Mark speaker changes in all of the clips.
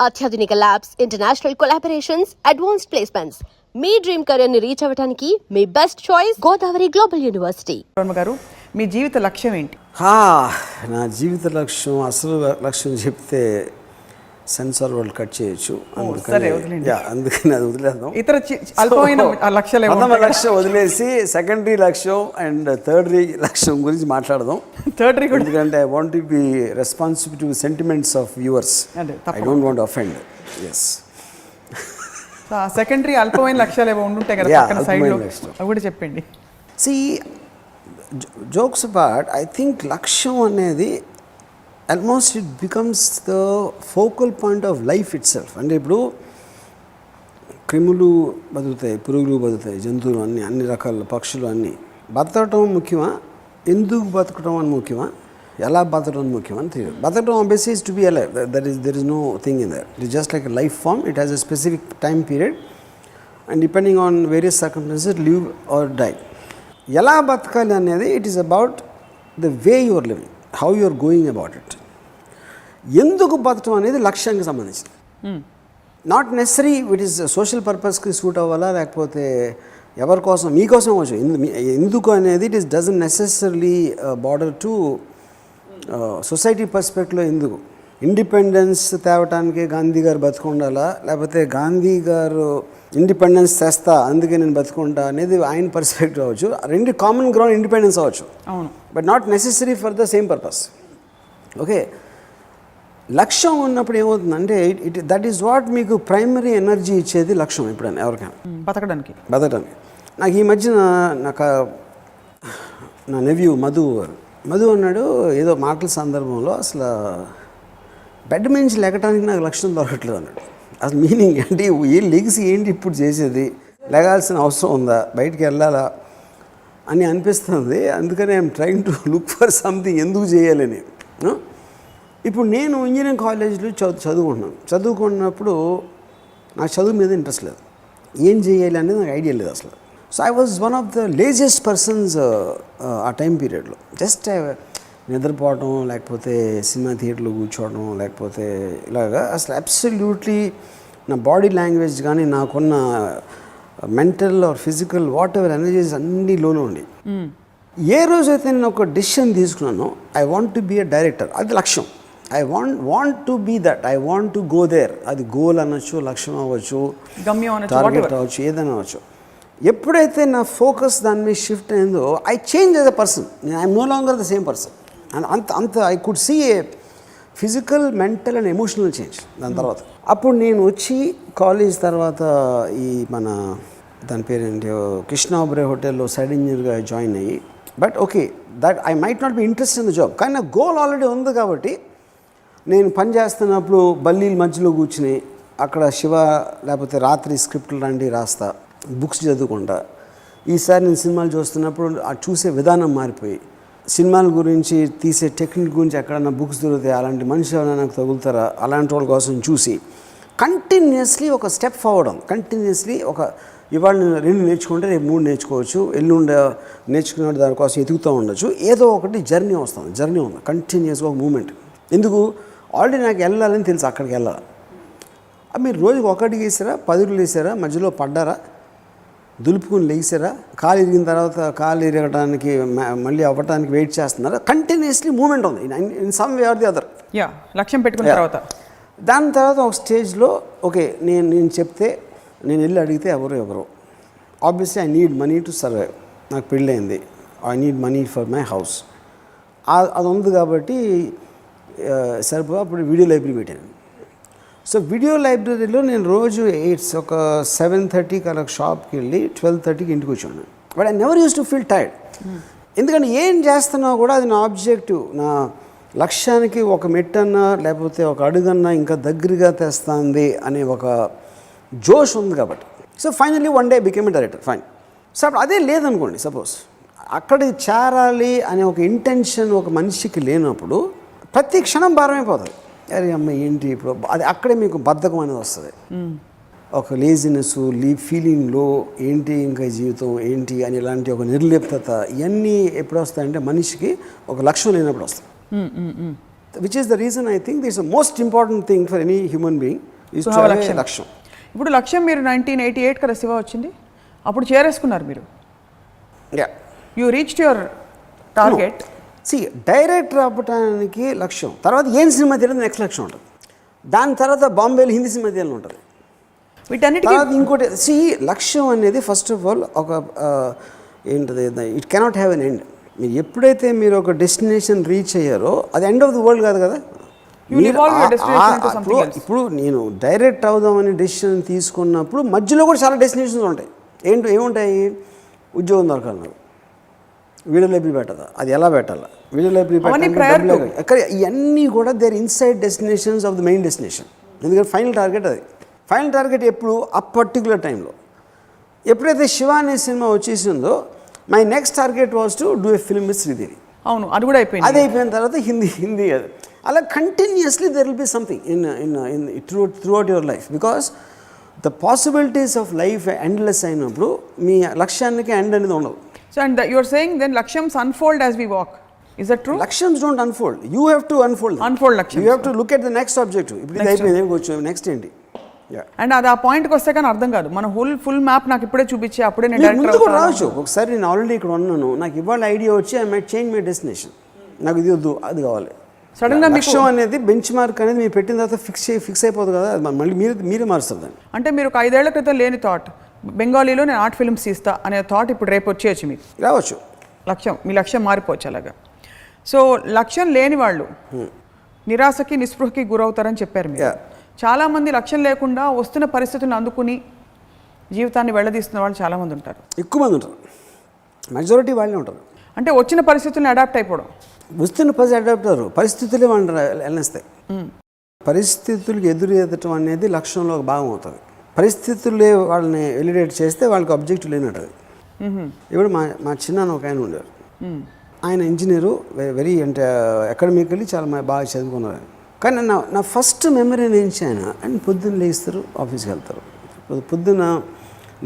Speaker 1: అత్యాధునిక labs, international collaborations, advanced placements. మీ dream career ని రీచ్ అవ్వడానికి మీ best choice Godavari global university.
Speaker 2: గారు, మీ జీవిత లక్ష్యం ఏంటి?
Speaker 3: నా జీవిత లక్ష్యం, అసలు లక్ష్యం చెప్తే సెన్సార్ వరల్డ్ కట్ చేయొచ్చు, అందుకని అది వదిలేద్దాం.
Speaker 2: ఇతర అల్పమైన
Speaker 3: లక్ష్యం వదిలేసి సెకండరీ లక్ష్యం అండ్ థర్డరీ లక్ష్యం గురించి మాట్లాడదాం.
Speaker 2: థర్డరీ కూడా,
Speaker 3: ఎందుకంటే I want to be responsible to sentiments of viewers. I don't want offend. Yes,
Speaker 2: secondary అల్పమైన లక్ష్యాలు ఏవో ఉండుంటాయి కదా పక్కన సైడ్లో, అవి కూడా చెప్పండి.
Speaker 3: See, jokes apart, I think లక్ష్యం అనేది almost it becomes the focal point of life itself. అంటే ఇప్పుడు క్రిములు బతుకుతాయి, పురుగులు బతుకుతాయి, జంతువులు అన్ని రకాల పక్షులు అన్నీ. బతకటం ముఖ్యమా, ఎందుకు బతకటం అని ముఖ్యమా, ఎలా బతకడం ముఖ్యమా అని తెలియదు. బతకడం obviously is to be alive. There is no thing in that. It is just like a life form. It has a specific time period and depending on various circumstances live or die. ఎలా బతకాలి అనేది it is about the way you are living, how you are going about it. ఎందుకు బతకడం అనేది లక్ష్యానికి సంబంధించింది. Not necessary it is social పర్పస్కి suit అవ్వాలా, లేకపోతే ఎవరి కోసం, మీకోసం అవ్వచ్చు. ఎందుకు అనేది it is doesn't necessary border to society పర్స్పెక్టివ్లో. ఎందుకు ఇండిపెండెన్స్ తేవటానికి గాంధీ గారు బతుకుండాలా, లేకపోతే గాంధీ గారు ఇండిపెండెన్స్ తెస్తా అందుకే నేను బతుకుంటా అనేది ఆయన పర్స్పెక్టివ్ అవ్వచ్చు. రెండు కామన్ గ్రౌండ్ ఇండిపెండెన్స్ అవ్వచ్చు, but not necessary for the same purpose. Okay, లక్ష్యం ఉన్నప్పుడు ఏమవుతుందంటే దట్ ఈస్ వాట్ మీకు ప్రైమరీ ఎనర్జీ ఇచ్చేది లక్ష్యం. ఎప్పుడైనా ఎవరికైనా బతకడానికి. నాకు ఈ మధ్యన నా నెవ్యూ మధు అన్నాడు ఏదో మాటల సందర్భంలో, అసలు బెడ్ నుంచి లెగటానికి నాకు లక్ష్యం దొరకట్లేదు అన్నాడు. అసలు మీనింగ్ ఏంటి, ఏ లెగిసి ఏంటి ఇప్పుడు చేసేది, లెగాల్సిన అవసరం ఉందా, బయటికి వెళ్ళాలా అని అనిపిస్తుంది. అందుకని I'm trying to look for something, ఎందుకు చేయాలని. ఇప్పుడు నేను ఇంజనీరింగ్ కాలేజ్లో చదువుకున్నప్పుడు నాకు చదువు మీద ఇంట్రెస్ట్ లేదు, ఏం చేయాలి అనేది నాకు ఐడియా లేదు అసలు. So I was one of the laziest persons ఆ టైం పీరియడ్లో. జస్ట్ నిద్రపోవడం, లేకపోతే సినిమా థియేటర్లో కూర్చోవడం, లేకపోతే ఇలాగా అసలు అబ్సల్యూట్లీ నా బాడీ లాంగ్వేజ్ కానీ నాకున్న mental or physical whatever energies అన్నీ లోనే ఉండి. ఏ రోజైతే నేను ఒక డెసిషన్ తీసుకున్నానో, I want to be a director, అది లక్ష్యం. I want to be that, I want to go there. అది గోల్ అనొచ్చు, లక్ష్యం అవ్వచ్చు, టార్గెట్ అవ్వచ్చు, ఏదైనా అవ్వచ్చు. ఎప్పుడైతే నా ఫోకస్ దాని మీద షిఫ్ట్ అయిందో, I change as a person. I'm no longer the same person. అంత I could see a physical, mental and emotional change దాని తర్వాత. అప్పుడు నేను వచ్చి కాలేజ్ తర్వాత ఈ మన దాని పేరేంటి కృష్ణాబ్రే హోటల్లో సైడ్ ఇంజనీర్గా జాయిన్ అయ్యి, but okay that I might not be interest in the job, కానీ నా గోల్ ఆల్రెడీ ఉంది. కాబట్టి నేను పని చేస్తున్నప్పుడు బల్లీల మధ్యలో కూర్చుని అక్కడ శివ లేకపోతే రాత్రి స్క్రిప్ట్లు లాంటివి రాస్తా, బుక్స్ చదువుకుంటా. ఈసారి నేను సినిమాలు చూస్తున్నప్పుడు ఆ చూసే విధానం మారిపోయి, సినిమాల గురించి తీసే టెక్నిక్ గురించి ఎక్కడన్నా బుక్స్ దొరుకుతాయి, అలాంటి మనిషి ఎవరైనా నాకు తగులుతారా, అలాంటి వాళ్ళ కోసం చూసి కంటిన్యూస్లీ ఒక స్టెప్ ఫార్వర్డ్. కంటిన్యూస్లీ ఇవాళ నేను 2 నేర్చుకుంటే రేపు 3 నేర్చుకోవచ్చు, ఎల్లుండి నేర్చుకునే దానికోసం ఎదుగుతూ ఉండొచ్చు. ఏదో ఒకటి జర్నీ వస్తుంది, జర్నీ ఉంది కంటిన్యూస్గా ఒక మూమెంట్. ఎందుకు, ఆల్రెడీ నాకు వెళ్ళాలని తెలుసు, అక్కడికి వెళ్ళాలి. మీరు రోజుకి 1 అడుగు వేసారా, 10 అడుగులు వేసారా, మధ్యలో పడ్డారా, దులుపుకుని లేచారా, కాలు ఇరిగిన తర్వాత కాలు ఇరగడానికి మళ్ళీ అవ్వటానికి వెయిట్ చేస్తున్నారా, కంటిన్యూస్లీ మూమెంట్ ఉంది in some way or the other.
Speaker 2: లక్ష్యం పెట్టుకున్న తర్వాత
Speaker 3: దాని తర్వాత ఒక స్టేజ్లో ఓకే నేను చెప్తే, నేను వెళ్ళి అడిగితే ఎవరు obviously I need money to survive. నాకు పెళ్ళయింది, I need money for my house. అది ఉంది కాబట్టి సరిపో అప్పుడు వీడియో లైబ్రరీ పెట్టాను. సో వీడియో లైబ్రరీలో నేను రోజు ఒక 7:30కి అలా షాప్కి వెళ్ళి 12:30కి ఇంటికి వచ్చాను. But I never use to feel tired. ఎందుకంటే ఏం చేస్తున్నా కూడా అది నా ఆబ్జెక్టివ్, నా లక్ష్యానికి ఒక మెట్టన్నా లేకపోతే ఒక అడుగన్నా ఇంకా దగ్గరగా తెస్తుంది అనే ఒక జోష్ ఉంది కాబట్టి. So finally one day became a director, fine. So అప్పుడు అదే లేదనుకోండి, సపోజ్ అక్కడికి చేరాలి అనే ఒక ఇంటెన్షన్ ఒక మనిషికి లేనప్పుడు ప్రతి క్షణం భారమైపోతుంది. అరే అమ్మ ఏంటి ఇప్పుడు, అది అక్కడే మీకు బద్ధకం అనేది వస్తుంది. ఒక లేజినెస్, ఫీలింగ్లో ఏంటి ఇంకా జీవితం ఏంటి అని ఇలాంటి ఒక నిర్లిప్తత, ఇవన్నీ ఎప్పుడు వస్తాయంటే మనిషికి ఒక లక్ష్యం లేనప్పుడు వస్తాయి. Which is the reason I think this the most important thing for any human being. Is
Speaker 2: To
Speaker 3: to
Speaker 2: have a
Speaker 3: have
Speaker 2: లక్ష్యం.
Speaker 3: లక్ష్యం.
Speaker 2: ఇప్పుడు లక్ష్యం మీరు 1988 కదా శివ వచ్చింది, అప్పుడు చేరేసుకున్నారు మీరు.
Speaker 3: Yeah
Speaker 2: you reach your target.
Speaker 3: Director అవ్వటానికి లక్ష్యం, తర్వాత ఏం సినిమా తెలియదు నెక్స్ట్ లక్ష్యం ఉంటుంది, దాని తర్వాత బాంబేలో హిందీ సినిమా తెలియని ఉంటుంది,
Speaker 2: వీటన్నిటికీ
Speaker 3: తర్వాత ఇంకోటి. లక్ష్యం అనేది ఫస్ట్ ఆఫ్ ఆల్ ఒక ఏంటిది, it cannot have an end. మీరు ఎప్పుడైతే మీరు ఒక డెస్టినేషన్ రీచ్ అయ్యారో అది ఎండ్ ఆఫ్ ది వరల్డ్ కాదు కదా. ఇప్పుడు నేను డైరెక్ట్ అవుదామని డెసిషన్ తీసుకున్నప్పుడు మధ్యలో కూడా చాలా డెస్టినేషన్స్ ఉంటాయి. ఏముంటాయి, ఉద్యోగం దొరకాలి నాకు, వీడియో లైబ్రరీ పెట్టదా, అది ఎలా పెట్టాలా, వీడియో లైబ్రరీ పెట్టాలి, ఇవన్నీ కూడా there inside destinations of the main destination. ఎందుకంటే ఫైనల్ టార్గెట్ అది. ఫైనల్ టార్గెట్ ఎప్పుడు, ఆ పర్టికులర్ టైంలో. ఎప్పుడైతే శివ అనే సినిమా వచ్చేసిందో my next target was to do a film with Sridevi.
Speaker 2: అవును, అది కూడా అయిపోయింది.
Speaker 3: అది అయిపోయిన తర్వాత హిందీ అది అలా continuously there will be something in throughout your life, because the possibilities of life endless అయినప్పుడు మీ లక్ష్యానికి ఎండ్ అనేది ఉండదు.
Speaker 2: So and you are saying then లక్ష్యమ్స్ unfold as we walk. Is that true?
Speaker 3: Lakshams don't unfold. You have to unfold them.
Speaker 2: Unfold Lakshams.
Speaker 3: You have to look at the next objective. ఇప్పుడు ఇది అయిపోయింది, next ఏంటి.
Speaker 2: And అది ఆ పాయింట్కి వస్తే కానీ అర్థం కాదు. మన ఫుల్ మ్యాప్ నాకు ఇప్పుడే చూపించి అప్పుడే నేను
Speaker 3: ముందు కూడా రావచ్చు. ఒకసారి నేను ఆల్రెడీ ఇక్కడ ఉన్నాను, నాకు ఇవాళ ఐడియా వచ్చి I might change my destination, నాకు ఇది వద్దు అది కావాలి.
Speaker 2: సడన్గా
Speaker 3: లక్ష్యం అనేది బెంచ్ మార్క్ అనేది మీరు పెట్టిన తర్వాత ఫిక్స్ అయిపోతుంది కదా, మళ్ళీ మీరే మారుస్తారు దాన్ని.
Speaker 2: అంటే మీరు ఒక 5 ఏళ్ల క్రితం లేని థాట్, బెంగాలీలో నేను ఆర్ట్ ఫిల్మ్స్ తీస్తా అనే థాట్ ఇప్పుడు రేపు వచ్చేయచ్చు మీకు.
Speaker 3: రావచ్చు.
Speaker 2: మీ లక్ష్యం మారిపోవచ్చు అలాగా. సో లక్ష్యం లేని వాళ్ళు నిరాశకి నిస్పృహకి గురవుతారని చెప్పారు మీరు. చాలామంది లక్ష్యం లేకుండా వస్తున్న పరిస్థితులను అందుకుని జీవితాన్ని వెళ్ళదీస్తున్న వాళ్ళు చాలామంది ఉంటారు.
Speaker 3: ఎక్కువ మంది ఉంటారు, మెజారిటీ వాళ్ళే ఉంటారు.
Speaker 2: అంటే వచ్చిన పరిస్థితులను అడాప్ట్ అయిపోవడం.
Speaker 3: వస్తున్న అడాప్ట్ అవ్వరు, పరిస్థితులే వాళ్ళు వెళ్ళనిస్తాయి. పరిస్థితులకు ఎదురెదటం అనేది లక్ష్యంలో ఒక భాగం అవుతుంది. పరిస్థితులే వాళ్ళని ఎలిడేట్ చేస్తే వాళ్ళకి ఆబ్జెక్టివ్ లేనట్టు. ఇప్పుడు మా చిన్న ఒక ఆయన ఉండేవారు, ఆయన ఇంజనీరు, వెరీ అంటే అకాడమికలీ చాలా బాగా చదువుకున్నారు. కానీ నా ఫస్ట్ మెమరీ నుంచి ఆయన పొద్దున్న లేస్తారు, ఆఫీస్కి వెళ్తారు. పొద్దున్న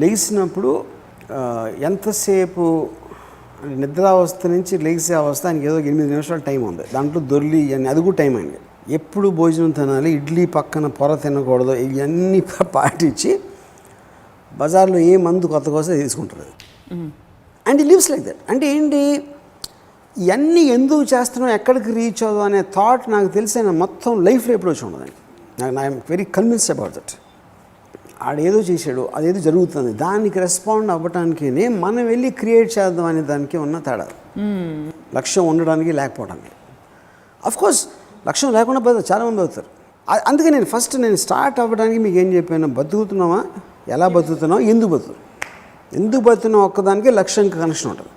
Speaker 3: లేచినప్పుడు ఎంతసేపు నిద్రావస్థ నుంచి లేచే అవస్థ ఆయనకి ఏదో 8 నిమిషాల టైం ఉంది, దాంట్లో దొర్లి ఇవన్నీ అది కూడా టైం అండి. ఎప్పుడు భోజనం తినాలి, ఇడ్లీ పక్కన పొర తినకూడదు, ఇవన్నీ పాటించి బజార్లో ఏ మందు కొత్తగా వస్తే తీసుకుంటారు. అండ్ ఈ లివ్స్ లైక్ దట్. అంటే ఏంటి, ఇవన్నీ ఎందుకు చేస్తున్నాం, ఎక్కడికి రీచ్ అవుదాం అనే థాట్ నాకు తెలిసిన మొత్తం లైఫ్లో ఎప్పుడు వచ్చి ఉండదండి. I'm very convinced about that. ఆడేదో చేశాడు, అదేదో జరుగుతుంది, దానికి రెస్పాండ్ అవ్వటానికి మనం వెళ్ళి క్రియేట్ చేద్దాం అనే దానికి ఉన్న తేడా. లక్ష్యం ఉండడానికి లేకపోవడానికి. అఫ్కోర్స్ లక్ష్యం లేకుండా బతుకుతారు, చాలామంది బతుకుతారు. అందుకే నేను స్టార్ట్ అవ్వడానికి మీకు ఏం చెప్పాను, బతుకుతున్నామా, ఎలా బతుకుతున్నామా, ఎందుకు బతుకుతున్నాం ఒక్కదానికి లక్ష్యానికి కనెక్షన్ ఉంటుంది.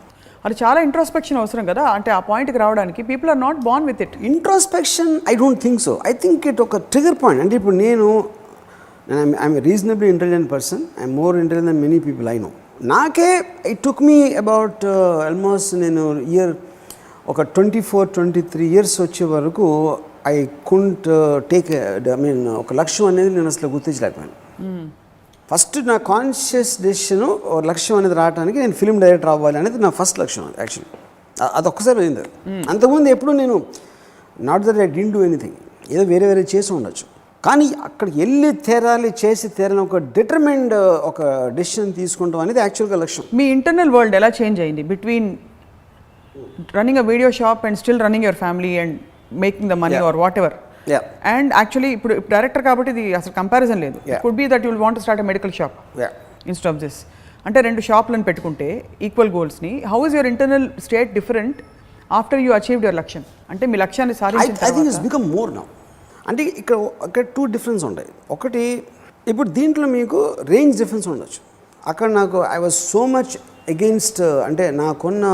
Speaker 2: అది చాలా ఇంట్రోస్పెక్షన్ అవసరం కదా. అంటే ఆ పాయింట్కి రావడానికి people are not born with it.
Speaker 3: Introspection I don't think so. I think it ఒక ట్రిగర్ పాయింట్. అంటే ఇప్పుడు I'm reasonably intelligent person, I'm more intelligent than many people I know. నాకే it took me about almost నేను year ఒక 24-23 years వచ్చే వరకు I కుంట్ take ఒక లక్ష్యం అనేది నేను అసలు గుర్తించలేకపోయాను. ఫస్ట్ నా కాన్షియస్ డెసిషన్ లక్ష్యం అనేది రావడానికి నేను ఫిల్మ్ డైరెక్టర్ అవ్వాలి అనేది నా ఫస్ట్ లక్ష్యం. యాక్చువల్లీ అది ఒక్కసారి అయింది. అంతకుముందు ఎప్పుడు నేను not that I didn't do anything, ఏదో వేరే చేసి ఉండొచ్చు, కానీ అక్కడికి వెళ్ళి చేసి తీరాలని ఒక డిటర్మైన్డ్ ఒక డెసిషన్ తీసుకుంటాం అనేది యాక్చువల్గా లక్ష్యం.
Speaker 2: మీ ఇంటర్నల్ వరల్డ్ ఎలా చేంజ్ అయింది between running a video shop and still running your family and making the money or whatever? And actually ఇప్పుడు డైరెక్టర్ కాబట్టి ఇది అసలు కంపారిజన్ లేదు. It could be that you will want to start a medical shop instead of this. అంటే 2 షాప్లను పెట్టుకుంటే equal గోల్స్ని, how is your internal state different after you achieved your లక్ష్యం? అంటే మీ లక్ష్యాన్ని సాధించిన
Speaker 3: I think it's become more now. అంటే ఇక్కడ 2 డిఫరెన్స్ ఉంటాయి. ఒకటి, ఇప్పుడు దీంట్లో మీకు రేంజ్ డిఫరెన్స్ ఉండొచ్చు. అక్కడ నాకు I was so much against, అంటే నాకున్న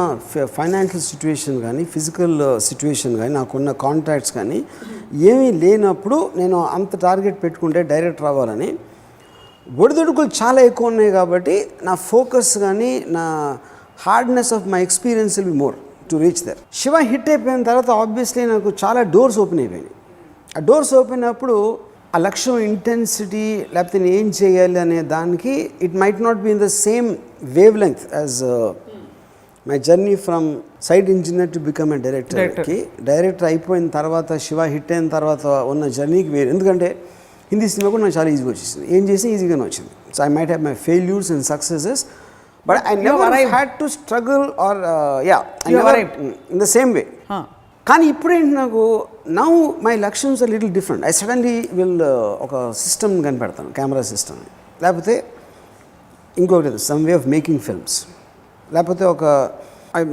Speaker 3: ఫైనాన్షియల్ సిచ్యువేషన్ కానీ, ఫిజికల్ సిచ్యువేషన్ కానీ, నాకున్న కాంటాక్ట్స్ కానీ ఏమీ లేనప్పుడు నేను అంత టార్గెట్ పెట్టుకుంటే డైరెక్టర్ అవ్వాలని, ఒడిదుడుకులు చాలా ఎక్కువ ఉన్నాయి. కాబట్టి నా ఫోకస్ కానీ, నా hardness of my experience will be more to reach there. Shiva hit అయిపోయిన తర్వాత ఆబ్వియస్లీ నాకు చాలా డోర్స్ ఓపెన్ అయిపోయినాయి. ఆ డోర్స్ ఓపెన్ అయినప్పుడు ఆ లక్ష్యం ఇంటెన్సిటీ లేకపోతే నేను ఏం చేయాలి అనే దానికి it might not be in the same wavelength as my journey from side engineer to become a డైరెక్టర్కి. డైరెక్టర్ అయిపోయిన తర్వాత, శివ హిట్ అయిన తర్వాత ఉన్న జర్నీకి వేరు. ఎందుకంటే హిందీ సినిమా కూడా నాకు చాలా ఈజీగా వచ్చేసింది, ఏం చేసినా ఈజీగానే వచ్చింది. So I might have my failures and successes, but I never had to struggle or in the same way. కానీ ఇప్పుడేంటి నాకు నౌ మై లక్ష్యమ్స్ are little different. I suddenly ఒక సిస్టమ్ కనిపెడతాను, కెమెరా సిస్టమ్, లేకపోతే ఇంకొకటి some way of making films, లేకపోతే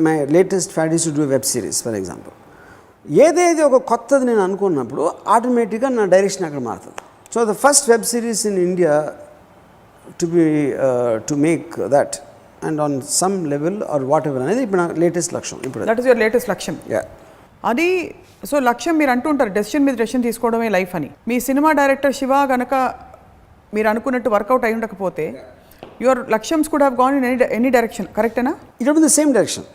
Speaker 3: my latest fad is to do web series for example. ఏదేది ఒక కొత్తది నేను అనుకున్నప్పుడు ఆటోమేటిక్గా నా డైరెక్షన్ అక్కడ మారుతుంది. So the first web series in India to make that and on some level or what ever అనేది ఇప్పుడు నా లేటెస్ట్ లక్ష్యం. ఇప్పుడు
Speaker 2: దట్ ఈస్ యువర్ లేటెస్ట్ లక్ష్యం. అది సో లక్ష్యం మీరు అంటుంటారు డెసిషన్ మీద డెసిషన్ తీసుకోవడమే లైఫ్ అని. మీ సినిమా డైరెక్టర్ శివ గనక మీరు అనుకున్నట్టు వర్కౌట్ అయి ఉండకపోతే యువర్ లక్ష్యమ్స్ could have gone in any direction, కరెక్టేనా?
Speaker 3: It would be the same direction.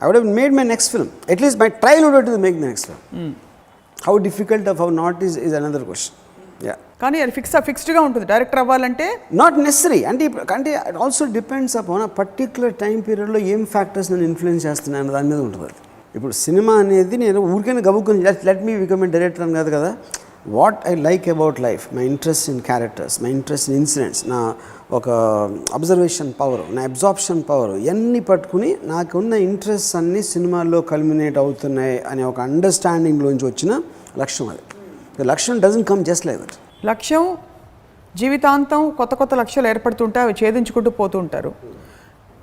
Speaker 3: I would have made my next film. At least my trial would have to make the next film. How difficult or how not is another question. Yeah.
Speaker 2: కానీ అది ఫిక్స్డ్గా ఉంటుంది director అవ్వాలంటే.
Speaker 3: Not necessary అంటే it also depends upon ఆ particular time పీరియడ్లో ఏం factors నేను influence చేస్తున్నాను దాని మీద ఉంటుంది. ఇప్పుడు సినిమా అనేది నేను ఊరికైనా గబుక్కుని let me become a director అని కాదు కదా. What I like about life, my interest in characters, my interest in incidents, నా ఒక అబ్జర్వేషన్ పవర్, నా అబ్జార్ప్షన్ పవర్, ఇవన్నీ పట్టుకుని నాకున్న ఇంట్రెస్ట్ అన్నీ సినిమాల్లో కల్మినేట్ అవుతున్నాయి అనే ఒక అండర్స్టాండింగ్లోంచి వచ్చిన లక్ష్యం అది. ద లక్ష్యం doesn't come just like that.
Speaker 2: లక్ష్యం జీవితాంతం కొత్త లక్ష్యాలు ఏర్పడుతుంటే అవి ఛేదించుకుంటూ పోతూ ఉంటారు.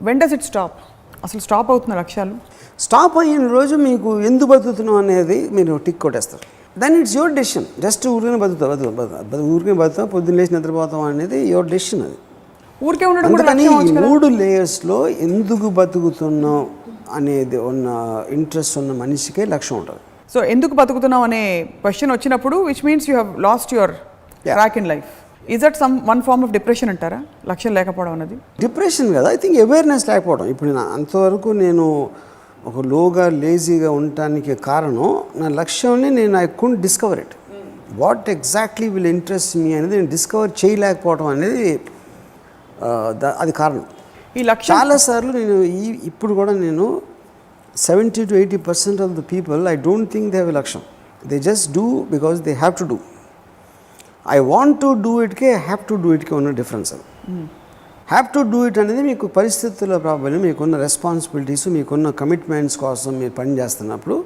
Speaker 2: When does it stop? అసలు స్టాప్ అవుతున్న లక్ష్యాలు
Speaker 3: స్టాప్ అయిన రోజు మీకు ఎందుకు బతుకుతున్నాం అనేది మీరు టిక్ కొట్టేస్తారు. Then it's your decision. Just ఊరికనే ఊరికనే బతుకుతాం, పొద్దున్న లేచి నిద్రపోతాం అనేది యువర్ డెసిషన్. అది
Speaker 2: ఊరికే ఉండడం.
Speaker 3: కానీ ఈ 3 లేయర్స్లో ఎందుకు బతుకుతున్నాం అనేది ఉన్న ఇంట్రెస్ట్ ఉన్న మనిషికే లక్ష్యం ఉంటుంది.
Speaker 2: సో ఎందుకు బతుకుతున్నాం అనే క్వశ్చన్ వచ్చినప్పుడు which means you have lost your track in life. Is that one form of depression అంటారా లక్ష్యం లేకపోవడం అనేది?
Speaker 3: డిప్రెషన్ కదా, ఐ థింక్ అవేర్నెస్ లేకపోవడం. ఇప్పుడు అంతవరకు నేను ఒక లోగా లేజీగా ఉండటానికి కారణం నా లక్ష్యాన్ని I couldn't discover it. What exactly will interest me అనేది నేను డిస్కవర్ చేయలేకపోవడం అనేది అది కారణం.
Speaker 2: ఈ లక్ష్యం
Speaker 3: చాలాసార్లు ఇప్పుడు కూడా నేను 70 to 80% of the people I don't think they have a లక్ష్యం. They just do because they have to do. I want to do ఇట్కే హ్యావ్ టు డూ ఇట్కే ఉన్న డిఫరెన్స్. అది హ్యావ్ టు డూ ఇట్ అనేది మీకు పరిస్థితుల ప్రాబ్లం, మీకున్న responsibilities, మీకున్న కమిట్మెంట్స్ కోసం మీరు పని చేస్తున్నప్పుడు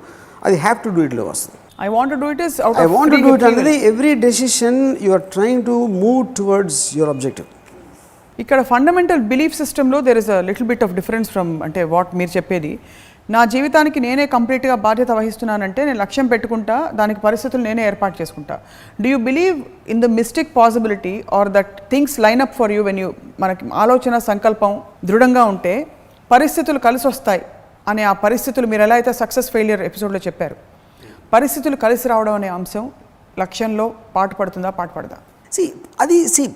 Speaker 3: అది హ్యావ్ టు డూ ఇట్లో వస్తుంది.
Speaker 2: I want to do it is out
Speaker 3: I
Speaker 2: of
Speaker 3: want to do it అనేది every decision you are trying to move towards your objective.
Speaker 2: ఇక్కడ ఫండమెంటల్ బిలీఫ్ సిస్టంలో there is a little bit of difference from అంటే what మీరు చెప్పేది. నా జీవితానికి నేనే కంప్లీట్గా బాధ్యత వహిస్తున్నానంటే నేను లక్ష్యం పెట్టుకుంటా, దానికి పరిస్థితులు నేనే ఏర్పాటు చేసుకుంటా. Do you believe in the mystic possibility or that things line up for you when you మనకి ఆలోచన సంకల్పం దృఢంగా ఉంటే పరిస్థితులు కలిసి వస్తాయి అనే ఆ పరిస్థితులు మీరు ఎలా అయితే సక్సెస్ ఫెయిలియర్ ఎపిసోడ్లో చెప్పారు, పరిస్థితులు కలిసి రావడం అనే అంశం లక్ష్యంలో పాటుపడదా?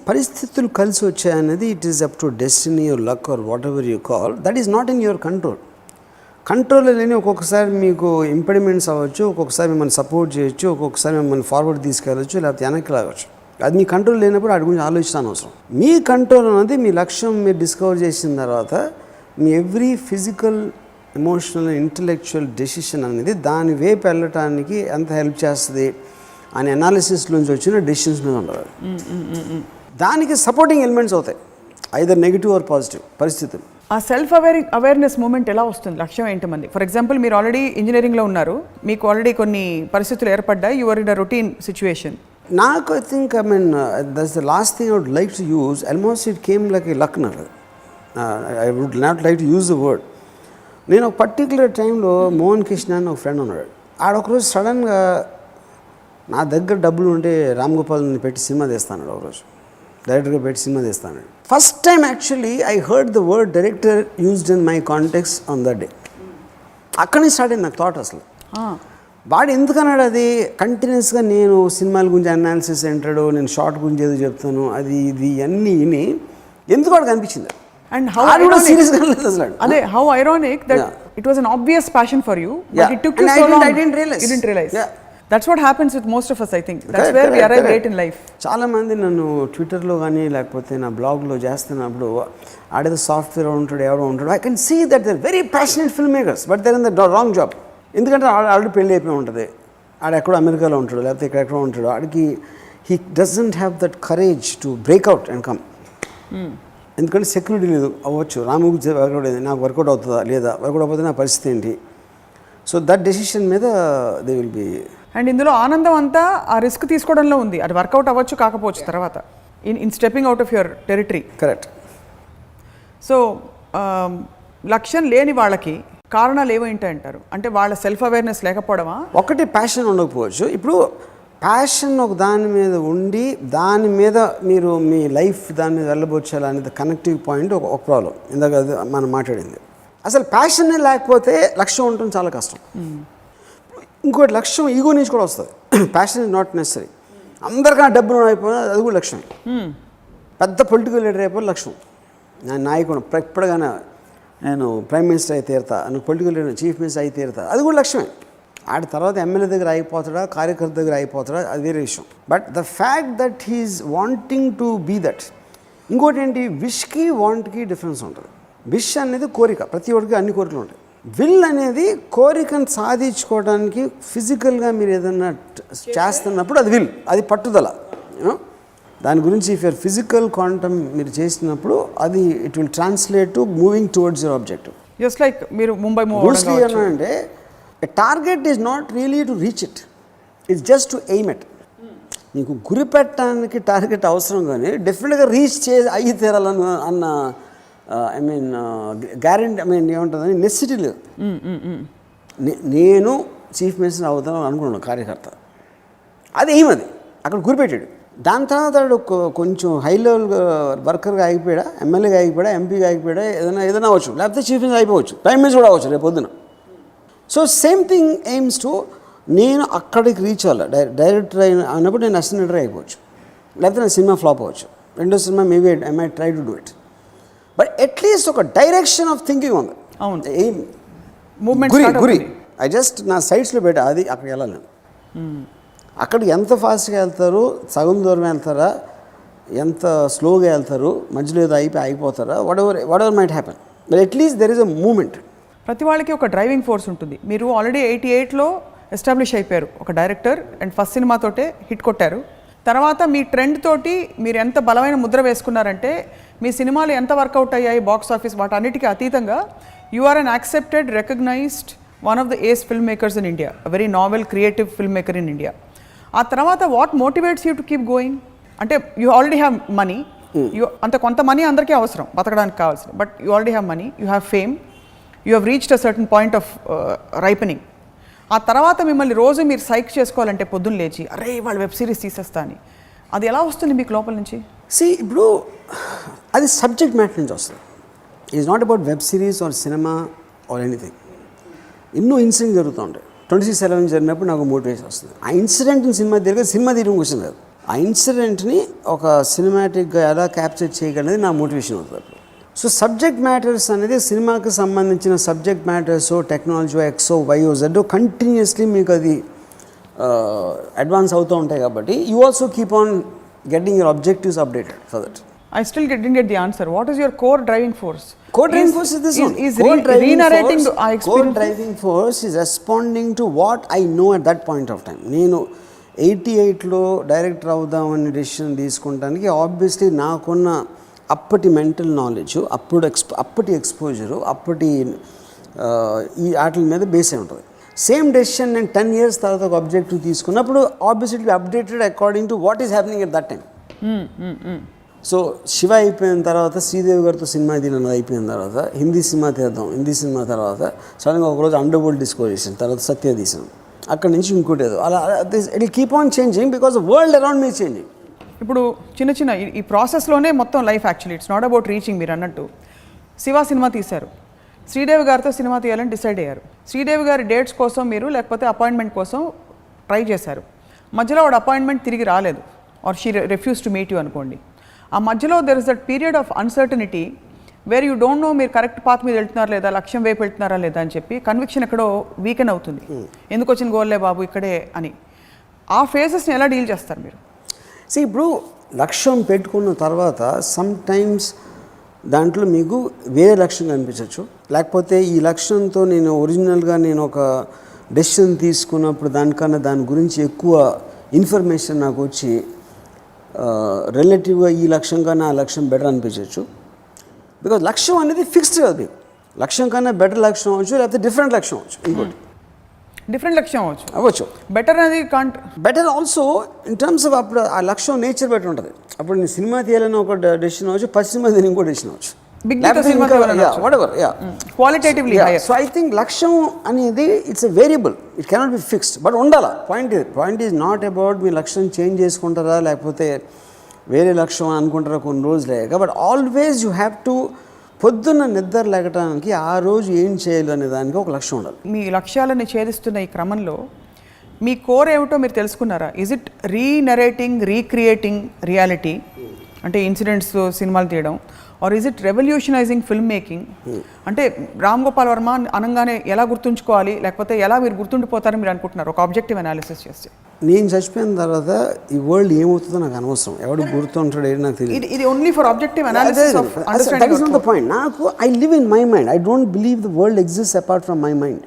Speaker 3: పరిస్థితులు కలిసి వచ్చాయనేది it is up to destiny or luck or whatever you call, that is not in your control. Control లేని ఒక్కొక్కసారి మీకు ఇంపెడిమెంట్స్ అవ్వచ్చు, ఒక్కొక్కసారి మిమ్మల్ని సపోర్ట్ చేయొచ్చు, ఒక్కొక్కసారి మిమ్మల్ని ఫార్వర్డ్ తీసుకెళ్ళచ్చు, లేకపోతే వెనక్కి లాగచ్చు. అది మీ కంట్రోల్ లేనప్పుడు వాటి గురించి ఆలోచించాల్సిన అవసరం. మీ కంట్రోల్ అనేది మీ లక్ష్యం మీరు డిస్కవర్ చేసిన తర్వాత మీ every physical, emotional, intellectual decision అనేది దాని వైపు వెళ్ళటానికి ఎంత హెల్ప్ చేస్తుంది అనే అనాలిసిస్లోంచి వచ్చిన డెసిషన్స్ మీద ఉండదు. దానికి సపోర్టింగ్ ఎలిమెంట్స్ అవుతాయి, ఐదర్ నెగిటివ్ ఆర్ పాజిటివ్ పరిస్థితులు.
Speaker 2: ఆ సెల్ఫ్ అవేర్నెస్ మూమెంట్ ఎలా వస్తుంది? లక్ష్యం ఏంటి మంది? ఫర్ ఎగ్జాంపుల్ మీరు ఆల్రెడీ ఇంజనీరింగ్లో ఉన్నారు, మీకు ఆల్రెడీ కొన్ని పరిస్థితులు ఏర్పడ్డాయి, your in a routine situation.
Speaker 3: నాకు I think that's the last thing I would like to use. Almost it came like a luck. I would not like to use the word. నేను ఒక particular టైంలో మోహన్ కృష్ణ అని ఒక friend ఉన్నాడు. ఆడొకరోజు సడన్గా నా దగ్గర డబ్బులు ఉంటే రామ్ గోపాల్ని పెట్టి సినిమా తీస్తాను, ఒకరోజు డైరెక్టర్గా పెట్టి సినిమా తీస్తాను. First time actually I heard the word director used in my context on that day. అక్కడి నుంచి స్టార్ట్ అయింది నాకు థాట్. అసలు వాడు ఎందుకన్నాడు అది కంటిన్యూస్గా నేను సినిమాల గురించి అనాలిసిస్ అంటాడు, నేను షార్ట్ గురించి ఏదో చెప్తాను, అది ఇది అన్నీ విని ఎందుకు వాడికి అనిపించింది.
Speaker 2: And how ironic that it was an obvious passion for you, but it took you so long.
Speaker 3: I didn't realize.
Speaker 2: You didn't realize. That's what happens with most of us, I think. That's where we arrive late in life.
Speaker 3: చాలా మంది నన్ను ట్విట్టర్లో కానీ లేకపోతే నా బ్లాగ్లో చేస్తున్నప్పుడు ఆడేదో software ఉంటాడు, ఎవరో ఉంటాడు, I can see that they are very passionate film makers, but they are in the wrong job. ఎందుకంటే ఆల్రెడీ పెళ్ళి అయిపోయి ఉంటుంది, ఆడ ఎక్కడో అమెరికాలో ఉంటాడు, లేకపోతే ఎక్కడెక్కడో ఉంటాడు, ఆడికి he doesn't have that courage to breakout and come. ఎందుకంటే సెక్యూరిటీ లేదు. అవ్వచ్చు, రాముకి వర్కౌట్ అయింది, నాకు వర్కౌట్ అవుతుందా లేదా, వర్కౌట్ అయిపోతే నా పరిస్థితి ఏంటి. సో దట్ డెసిషన్ మీద దే విల్ బి.
Speaker 2: అండ్ ఇందులో ఆనందం అంతా ఆ రిస్క్ తీసుకోవడంలో ఉంది. అది వర్కౌట్ అవ్వచ్చు కాకపోవచ్చు తర్వాత in stepping out of your territory.
Speaker 3: Correct.
Speaker 2: So లక్ష్యం లేని వాళ్ళకి కారణాలు ఏమైంటి అంటారు? అంటే వాళ్ళ సెల్ఫ్ అవేర్నెస్ లేకపోవడమా?
Speaker 3: ఒకటి ప్యాషన్ ఉండకపోవచ్చు. ఇప్పుడు ప్యాషన్ ఒక దాని మీద ఉండి దాని మీద మీరు మీ లైఫ్ దాని మీద వెళ్ళబోచ్చాలనేది కనెక్టివ్ పాయింట్ ఒక ప్రాబ్లం. ఇందాక అది మనం మాట్లాడింది. అసలు ప్యాషనే లేకపోతే లక్ష్యం ఉండటం చాలా కష్టం. ఇంకోటి లక్ష్యం ఈగో నుంచి కూడా వస్తుంది. Passion is not necessary. అందరికన్నా డబ్బులు అయిపోయినా అది కూడా లక్ష్యం. పెద్ద పొలిటికల్ లీడర్ అయిపోయి లక్ష్యం. నేను నాయకుడు ఎప్పటికైనా నేను ప్రైమ్ మినిస్టర్ అయితే తీరుతా, నువ్వు పొలిటికల్ లీడర్ చీఫ్ మినిస్టర్ అయితే తీరుతా, అది కూడా లక్ష్యమే. ఆడి తర్వాత ఎమ్మెల్యే దగ్గర అయిపోతాడా, కార్యకర్త దగ్గర అయిపోతాడా, అది వేరే విషయం. But the fact that he's wanting to be that. ఇంకోటి ఏంటి, విష్కి వాంట్కి డిఫరెన్స్ ఉంటుంది. విష్ అనేది కోరిక, ప్రతి ఒక్కరికి అన్ని కోరికలు ఉంటాయి. విల్ అనేది కోరికను సాధించుకోవడానికి ఫిజికల్గా మీరు ఏదన్నా చేస్తున్నప్పుడు అది విల్, అది పట్టుదల. దాని గురించి ఇఫ్ యూర్ ఫిజికల్ క్వాంటమ్ మీరు చేసినప్పుడు అది it will translate to moving towards your objective.
Speaker 2: Just like మీరు ముంబై
Speaker 3: అంటే a target is not really to reach it, it's just to aim it. నీకు గురి పెట్టడానికి టార్గెట్ అవసరం, కానీ డెఫినెట్గా రీచ్ అయ్యి తీరాలని అన్న I mean guarantee, I mean ఏముంటుందని నెసిటీ లేదు. నేను చీఫ్ మినిస్టర్ అవుతాను అనుకున్నాను కార్యకర్త, అది ఏమది అక్కడ గురిపెట్టాడు. దాని తర్వాత కొంచెం హై లెవెల్ వర్కర్గా ఆగిపోయాడా, ఎమ్మెల్యేగా ఆగిపోయాడా, ఎంపీగా ఆగిపోయాడా, ఏదైనా అవ్వచ్చు, లేకపోతే చీఫ్ మినిస్టర్ అయిపోవచ్చు, ప్రైమ్ మినిస్టర్ కూడా అవ్వచ్చు రేపు పొద్దున. So same thing AIIMS to, నేను అక్కడికి రీచ్ అవ్వాలి. డైరెక్టర్ అయినప్పుడు నేను అసిస్టెంట్ డైరెక్టర్ అయిపోవచ్చు, లేకపోతే నా సినిమా ఫ్లాప్ అవ్వచ్చు, రెండో cinema maybe I my try to do it. But at least ఒక డైరెక్షన్ ఆఫ్ థింకింగ్ ఉంది.
Speaker 2: అవును,
Speaker 3: ఎయిమ్
Speaker 2: మూవ్మెంట్
Speaker 3: గురి ఐ జస్ట్ నా సైడ్స్లో పెట్టా, అది అక్కడికి వెళ్ళాలి నేను. అక్కడికి ఎంత ఫాస్ట్గా వెళ్తారు, సగం దూరం వెళ్తారా, ఎంత స్లోగా వెళ్తారు, మధ్యలో ఏదో ఆగిపోతారా, whatever might happen, but at least there is a moment.
Speaker 2: ప్రతి వాళ్ళకి ఒక డ్రైవింగ్ ఫోర్స్ ఉంటుంది. మీరు ఆల్రెడీ 88లో ఎస్టాబ్లిష్ అయిపోయారు ఒక డైరెక్టర్, అండ్ ఫస్ట్ సినిమాతోటే హిట్ కొట్టారు. తర్వాత మీ ట్రెండ్ తోటి మీరు ఎంత బలమైన ముద్ర వేసుకున్నారంటే, మీ సినిమాలు ఎంత వర్కౌట్ అయ్యాయి బాక్స్ ఆఫీస్ వాటన్నిటికీ అతీతంగా you are an accepted, recognised one of the ace film makers in India, very novel creative film maker in India. ఆ తర్వాత what motivates you to keep going? అంటే యూ ఆల్రెడీ హ్యావ్ మనీ, అంత కొంత money అందరికీ అవసరం బతకడానికి కావాల్సింది, but you already have money, you have fame, you have reached a certain point of ripening. ఆ తర్వాత మిమ్మల్ని రోజు మీరు సైక్ చేసుకోవాలంటే పొద్దున్న లేచి అరే వాళ్ళు వెబ్ సిరీస్ తీసేస్తా అని, అది ఎలా వస్తుంది మీకు లోపల నుంచి?
Speaker 3: ఇప్పుడు అది సబ్జెక్ట్ మ్యాటర్ నుంచి వస్తుంది. Is not about web series or cinema or anything. ఎన్నో ఇన్సిడెంట్ జరుగుతూ ఉంటాయి. 26/11 జరిగినప్పుడు నాకు మోటివేషన్ వస్తుంది. ఆ ఇన్సిడెంట్ని సినిమా తీయడం క్వశ్చన్ కాదు, ఆ ఇన్సిడెంట్ని ఒక సినిమాటిక్గా ఎలా క్యాప్చర్ చేయగలనేది నా మోటివేషన్ అవుతుంది. సో సబ్జెక్ట్ మ్యాటర్స్ అనేది సినిమాకి సంబంధించిన subject matters, technology X Y Z continuously మీకు అది అడ్వాన్స్ అవుతూ ఉంటాయి. కాబట్టి you also keep on getting your objectives updated for that.
Speaker 2: I still didn't get the answer. What is your core driving force?
Speaker 3: Core driving force is this one.
Speaker 2: Re-narrating our experience.
Speaker 3: Core driving force is responding to what I know at that point of time. నేను 88లో director అవుదామని decision తీసుకుంటానికి obviously నాకున్న అప్పటి mental knowledge, అప్పటి exposure, అప్పటి ఈ ఆటల మీద base అయి ఉంటుంది. సేమ్ డెసిషన్ నేను 10 years తర్వాత ఒక అబ్జెక్టివ్ తీసుకున్నప్పుడు obviously updated according to what is happening at that time. So Shiva అయిపోయిన తర్వాత శ్రీదేవి గారితో సినిమా తీయనది అయిపోయిన తర్వాత హిందీ సినిమా తీద్దాం, హిందీ సినిమా తర్వాత సడన్గా ఒకరోజు అండర్ వరల్డ్ డిస్కవర్ చేసాను, తర్వాత సత్య తీసాను, అక్కడి నుంచి ఇంకోటి ఏదో అలా it will keep on changing because world around me changing.
Speaker 2: ఇప్పుడు చిన్న ఈ ప్రాసెస్లోనే మొత్తం life actually it's not about reaching. మీరు అన్నట్టు శివ సినిమా తీశారు, శ్రీదేవి గారితో సినిమా తీయాలని డిసైడ్ అయ్యారు. శ్రీదేవి గారి డేట్స్ కోసం మీరు లేకపోతే అపాయింట్మెంట్ కోసం ట్రై చేశారు, మధ్యలో వాడు అపాయింట్మెంట్ తిరిగి రాలేదు or she refuse to meet you అనుకోండి. ఆ మధ్యలో there is that period of uncertainty where you don't know మీరు కరెక్ట్ పాత్ మీద వెళ్తున్నారా లేదా, లక్ష్యం వైపు వెళ్తున్నారా లేదా అని చెప్పి కన్విక్షన్ ఎక్కడో వీకెన్ అవుతుంది. ఎందుకు వచ్చిన గోల్లే బాబు ఇక్కడే అని. ఆ ఫేజెస్ని ఎలా డీల్ చేస్తారు మీరు?
Speaker 3: ఇప్పుడు లక్ష్యం పెట్టుకున్న తర్వాత సమ్ టైమ్స్ దాంట్లో మీకు వేరే లక్ష్యం కనిపించవచ్చు, లేకపోతే ఈ లక్ష్యంతో నేను ఒరిజినల్గా నేను ఒక డెసిషన్ తీసుకున్నప్పుడు దానికన్నా దాని గురించి ఎక్కువ ఇన్ఫర్మేషన్ నాకు వచ్చి రిలేటివ్గా ఈ లక్ష్యం కన్నా ఆ లక్ష్యం బెటర్ అనిపించవచ్చు. బికాజ్ లక్ష్యం అనేది ఫిక్స్డ్ కాదు మీకు. లక్ష్యం కన్నా బెటర్ లక్ష్యం అవ్వచ్చు, లేకపోతే డిఫరెంట్ లక్ష్యం అవ్వచ్చు. ఇంకోటి
Speaker 2: డిఫరెంట్ లక్ష్యం
Speaker 3: అవ్వచ్చు.
Speaker 2: బెటర్ అనేది can't
Speaker 3: better also in terms of అప్పుడు ఆ లక్ష్యం నేచర్ బెటర్ ఉంటుంది. అప్పుడు నేను సినిమా తీయాలని ఒక డెసిషన్ అవ్వచ్చు, 10 సినిమా తీయాలని ఇంకో డెసిషన్ అవ్వచ్చు.
Speaker 2: క్వాలిటేటివ్లీ
Speaker 3: సో ఐ థింక్ లక్ష్యం అనేది it's a variable, it cannot be fixed. But ఉండాలా. పాయింట్ ఈజ్ నాట్ అబౌట్ మీ లక్ష్యం చేంజ్ చేసుకుంటారా లేకపోతే వేరే లక్ష్యం అని అనుకుంటారా కొన్ని రోజులు లేక. But always you have to పొద్దున్న నిద్ర లేకటానికి ఆ రోజు ఏం చేయాలి అనే దానికి ఒక లక్ష్యం ఉండాలి.
Speaker 2: మీ లక్ష్యాలని ఛేదిస్తున్న ఈ క్రమంలో మీ కోర్ ఏమిటో మీరు తెలుసుకున్నారా? Is it renarrating, recreating reality, అంటే ఇన్సిడెంట్స్ సినిమాలు తీయడం, or is it revolutionising film making? అంటే రామ్ గోపాల్ వర్మ అనగానే ఎలా గుర్తుంచుకోవాలి, లేకపోతే ఎలా మీరు గుర్తుండిపోతారని మీరు అనుకుంటున్నారు ఒక ఆబ్జెక్టివ్ అనాలిసిస్ చేస్తే?
Speaker 3: నేను చచ్చిపోయిన తర్వాత ఈ వరల్డ్ ఏమవుతుందో నాకు అనవసరం, ఎవడు గుర్తుంటాడు ఏది నాకు తెలియదు.
Speaker 2: ఇది only for objective analysis of understanding.
Speaker 3: That is not the point. నాకు I live in my mind. I don't believe the world exist apart from my mind.